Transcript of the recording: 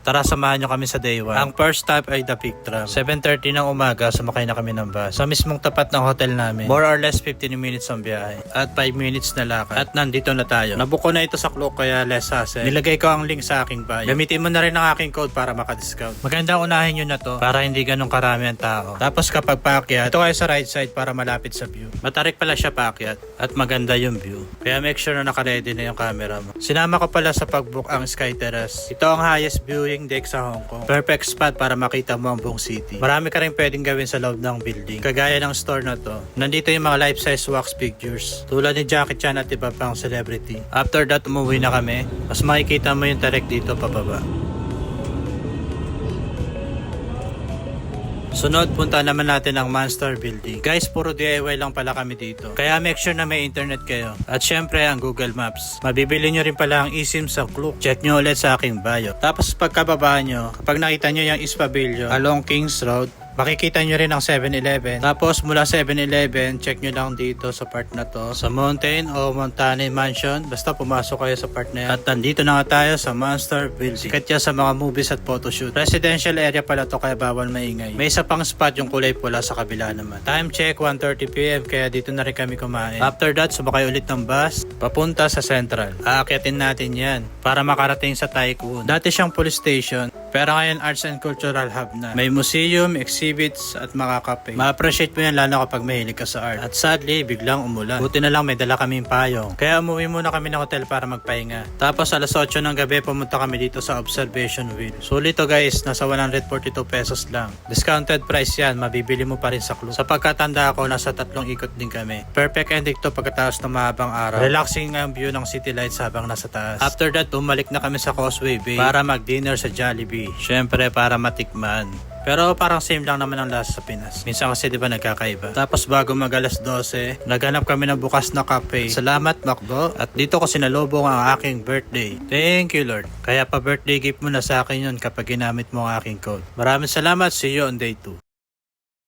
Tara, samahan nyo kami sa day 1. Ang first stop ay The Peak Tram. 7:30 ng umaga, sumakay na kami ng bus. Sa mismong tapat ng hotel namin, more or less 15 minutes ang biyahe. At 5 minutes na lakad. At nandito na tayo. Nabuko na ito sa Klook kaya less hassle. Nilagay ko ang link sa aking bio. Gamitin mo na rin ang aking code para maka-discount. Magandang unahin nyo na to para hindi ganun karami ang tao. Tapos kapag paakyat, ito kayo sa right side para malapit sa view. Matarik pala siya paakyat at maganda yung view. Kaya make sure na naka-ready na yung camera mo. Sinama ko pala sa pag-book ang Sky Terrace. Ito ang highest viewing deck sa Hong Kong. Perfect spot para makita mo ang buong city. Marami ka rin pwedeng gawin sa loob ng building. Kagaya ng store na to. Nandito yung mga life-size wax figures. Tulad ni Jackie Chan at iba pang celebrity. After that, umuwi na kami. Mas makikita mo yung direct dito pababa. Sunod, punta naman natin ang Monster Building. Guys, puro DIY lang pala kami dito. Kaya make sure na may internet kayo. At syempre, ang Google Maps. Mabibili nyo rin pala ang eSIM sa Klook. Check nyo ulit sa aking bio. Tapos pagkababa nyo, kapag nakita nyo yung East Pavilion along Kings Road, makikita nyo rin ang 7-Eleven. Tapos mula 7-Eleven, check nyo lang dito sa part na to. Sa Mountain o Montane Mansion. Basta pumasok kayo sa part na yan. At nandito na nga tayo sa Monster Building. Sikat yan sa mga movies at photoshoot. Residential area pala to kaya bawal maingay. May isa pang spot yung kulay pula sa kabila naman. Time check 1:30 PM kaya dito na rin kami kumain. After that, sumakay ulit ng bus papunta sa Central. Aakyatin natin yan para makarating sa Tai Kwun. Dati siyang police station pero ngayon arts and cultural hub na. May museum, exhibits at mga cafe. Ma-appreciate mo yan lalo kapag mahilig ka sa art. At sadly, biglang umulan. Buti na lang may dala kaming payong. Kaya umuwi muna kami ng hotel para magpahinga. Tapos alas 8 ng gabi pumunta kami dito sa observation wheel. Sulit to guys, nasa 142 pesos lang. Discounted price yan, mabibili mo pa rin sa Klook. Sa pagkatanda ko, nasa 3 ikot din kami. Perfect ending to pagkatapos ng mahabang araw. Relaxing nga ang view ng city lights habang nasa taas. After that, bumalik na kami sa Causeway Bay para mag-dinner sa Jollibee. Syempre para matikman. Pero parang same lang naman ang lasa sa Pinas. Minsan kasi di ba nagkakaiba. Tapos bago mag alas 12, naghanap kami ng bukas na cafe. Salamat Macdo. At dito ko sinalubong ang aking birthday. Thank you Lord. Kaya pa birthday gift mo na sa akin yun kapag ginamit mo ang aking code. Maraming salamat. See you on day 2.